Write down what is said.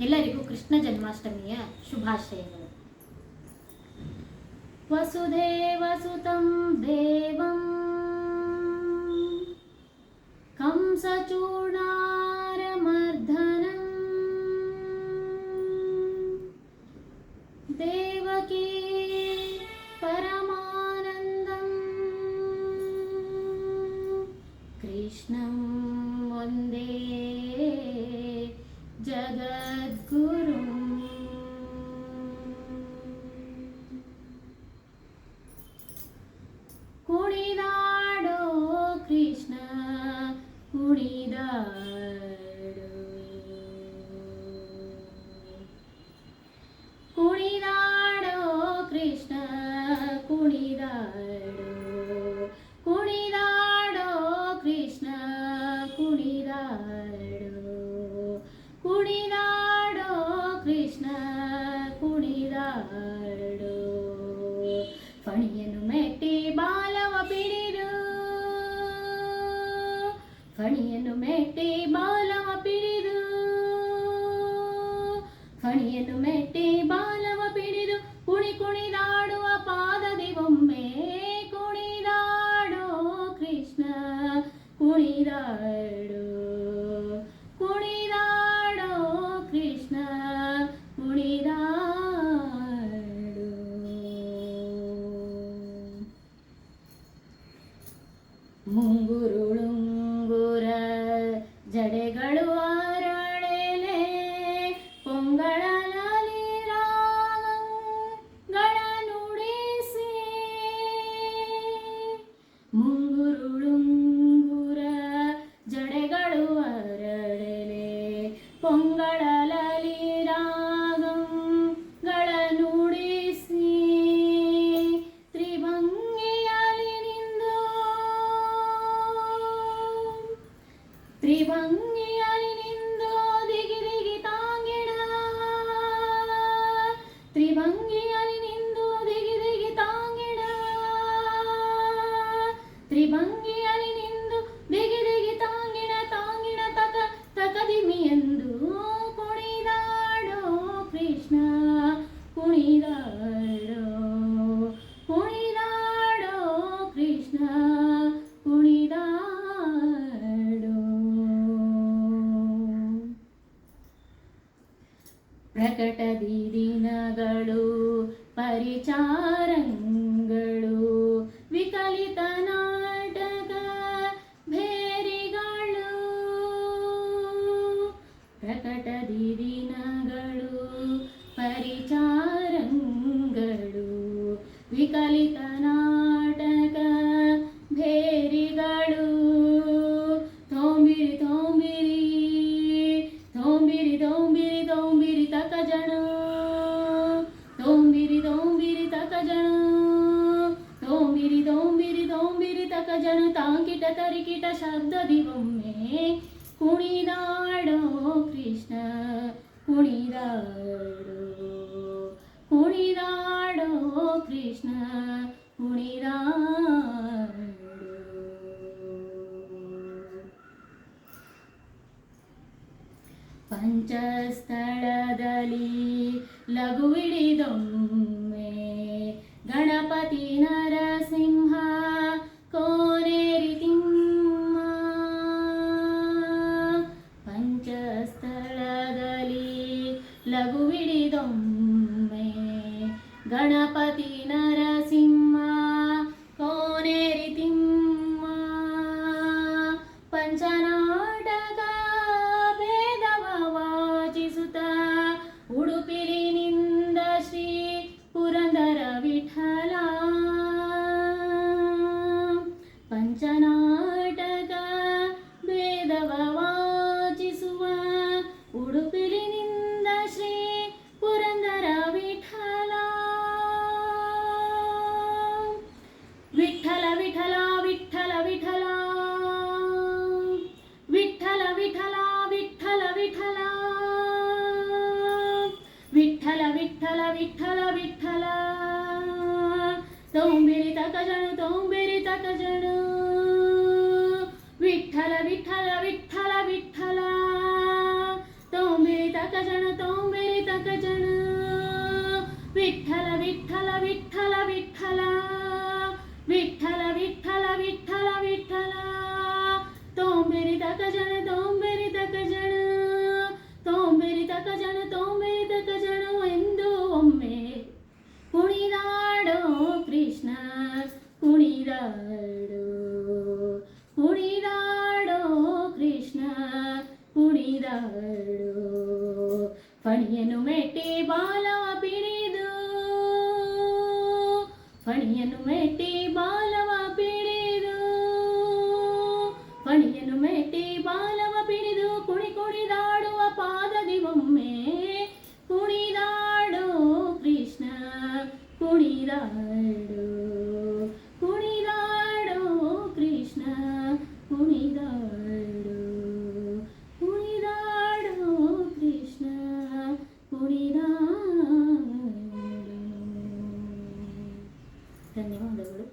ಎಲ್ಲರಿಗೂ ಕೃಷ್ಣ ಜನ್ಮಾಷ್ಟಮಿಯ ಶುಭಾಶಯಗಳು. ವಸುದೇವಸುತಂ ದೇವಂ ಕಂಸಚೂರ್ಣಾರಮರ್ದನಂ ದೇವಕೀ ಪರಮಾನಂದಂ ಕೃಷ್ಣಂ ವಂದೇ ಜಗದ್ಗುರುಂ. ಕುಣಿದಾಡೋ ಕೃಷ್ಣ ಕುಣಿದಾಡೋ, ಕುಣಿದಾಡೋ ಕೃಷ್ಣ ಕುಣಿದಾಡೋ, ಕುಣಿದಾಡೋ ಕೃಷ್ಣ ಕುಣಿದಾಡೋ, ಕುಣಿದಾಡೋ ಕೃಷ್ಣ ಕುಣಿದಾಡೋ. ಫಣಿಯನ್ನು ಮೆಟ್ಟಿ ಬಾಲವ ಪಿಡಿದು, ಫಣಿಯನ್ನು ಮೆಟ್ಟಿ ಬಾಲವ ಪಿಡಿದು, ಫಣಿಯನ್ನು ಮೆಟ್ಟಿ ಬಾಲವ ಪಿಡಿದು ಕುಣಿ ಕುಣಿದಾಡುವ ಪಾದದಿ ಒಮ್ಮೆ ಕುಣಿದಾಡೋ ಕೃಷ್ಣ ಕುಣಿದಾಡೋ, ಕುಣಿದಾಡೋ ಕೃಷ್ಣ ಕುಣಿದಾಡೋ. ಮುಂಗುರುಳುಂಗುರ ಜಡೆಗಳು ಅರಳೆಲೆ ಪೊಂಗಳಲಿ ರಾಗಗಳ ನುಡಿಸಿ, ಮುಂಗುರುಳುಂಗುರ ಜಡೆಗಳು ಅರಳೆಲೆ ಪೊಂಗಳಲಿ ರಾಗಗಳ ನುಡಿಸಿ, ತ್ರಿಭಂಗಿಯಲ್ಲಿ ನಿಂದು, ತ್ರಿಭಂಗಿಯಲ್ಲಿ ನಿಂದು ದಿಗಿ ದಿಗಿ ತಾಂಗಿಡ, ತ್ರಿಭಂಗಿಯಲ್ಲಿ ನಿಂದು ದಿಗಿ ದಿಗಿ ತಾಂಗಿಡ, ತ್ರಿಭಂಗಿಯಲ್ಲಿ ನಿಂದು ದಿಗಿ ದಿಗಿ ತಾಂಗಿಡ, ತಾಂಗಿಡ ತಕ ತಕದಿಮಿ ಎಂದು ಕುಣಿದಾಡೋ ಕೃಷ್ಣ ಕುಣಿದಾಡೋ, ಕುಣಿದಾಡೋ ಕೃಷ್ಣ ಕುಣಿದಾಡೋ. ಪ್ರಕಟದಿ ದಿನಗಳು ಪರಿಚಾರಂಗಳು ವಿಕಲಿತ ನಾಟಕ ಭೇರಿಗಳು, ಪ್ರಕಟದಿ ದಿನಗಳು ಪರಿಚಾರಂಗಳು ವಿಕಲಿತ ನಾಟಕ ಭೇರಿಗಳು, ತೋಂಬಿರಿ ತೋಂಬಿರಿ ತೋಂಬಿರಿ ತೋಂಬಿರಿ ತೋಂಬಿರಿ ತಕ ಜನ, ತೋಂಬಿರಿ ತೋಂಬಿರಿ ತಕ ಜನ, ತೋಂಬಿರಿ ತೋಂಬಿರಿ ತೋಂಬಿರಿ ತಕ ಜನ, ತಾಂಕಿಟ ತರಿಕಿಟ ಶಬ್ದದಿ ಒಮ್ಮೆ ಕುಣಿದಾಡೋ ಕೃಷ್ಣ ಕುಣಿದಾಡೋ, ಕುಣಿದಾಡೋ ಕೃಷ್ಣ ಕುಣಿದಾಡೋ. ಪಂಚಸ್ಥಳದಲ್ಲಿ ಲಘುವಿಡಿದೊಮ್ಮೆ ಗಣಪತಿ ನರಸಿಂಹ ಕೋನೇರಿ ತಿಮ್ಮ, ಪಂಚಸ್ಥಳದಲ್ಲಿ ಲಘುವಿಡಿದೊಮ್ಮೆ ಗಣಪತಿ ನರಸಿಂಹ ಕೋನೇರಿ ತಿಮ್ಮ, ಪಂಚನಾಟಕ ಭೇದವ ವಾಚಿಸುತ್ತ ಉಡುಪಿಲಿನಿಂದ ಶ್ರೀ ಪುರಂದರ ವಿಠಲ, ಪಂಚನಾಟಕ ಭೇದವ ವಾಚಿಸುವ ಉಡುಪಿಲಿನಿಂದ ಶ್ರೀ ಪುರಂದರ ವಿಠಲ, ವಿಠಲ ವಿಠಲ ವಿಠಲ ವಿಠಲ ವಿಠಲ ವಿಠಲ ವಿಠಲ ವಿಠಲ ವಿಠಲ ವಿಠಲ ವಿಠಲ ವಿಠಲ, ತೋಂಬಿರಿ ತಕ ಜನು ತೋಂಬಿರಿ ತಕ ಜನು, ವಿಠಲ ವಿಠಲ ವಿಠಲ ವಿಠಲ, ತೋಂಬಿರಿ ತಕ ಜನು ವಿಠ್ಠಲ ವಿಠ್ಠಲ ವಿಠ್ಠಲ ವಿಠ್ಠಲ ವಿಠ್ಠಲ ವಿಠ್ಠಲ ವಿಠ್ಠಲ ವಿಠ್ಠಲ ತೋಂಬೆರಿ ತಕ ಜನ ತೋಂಬೆರಿ ತಕ ಜನ ತೋಂಬೆರಿ ತಕ ಜನ ತೋಂಬೆರಿ ತಕ ಜನ ಎಂದು ಒಮ್ಮೆ ಕುಣಿದಾಡೋ ಕೃಷ್ಣ ಕುಣಿದಾಡೋ ಕುಣಿದಾಡೋ ಕೃಷ್ಣ ಕುಣಿದಾಡೋ ಫಣಿಯನ್ನು ಮೆಟ್ಟಿ ಬಾಲವ ಪಿಡಿದು ಫಣಿಯನ್ನು ಮೆಟ್ಟಿ ಬಾಲವ ಪಿಡಿದು ಫಣಿಯನ್ನು ಮೆಟ್ಟಿ ಬಾಲವ ಪಿಡಿದು ಕುಣಿದಾಡುವ ಪಾದದಿ ಒಮ್ಮೆ ಕುಣಿದಾಡೋ ಕೃಷ್ಣ ಕುಣಿದಾಡೋ ಕುಣಿದಾಡೋ ಕೃಷ್ಣ ಕುಣಿದಾಡೋ ಕುಣಿದಾಡೋ ಕೃಷ್ಣ ಕುಣಿದಾಡೋ. ಧನ್ಯವಾದಗಳು.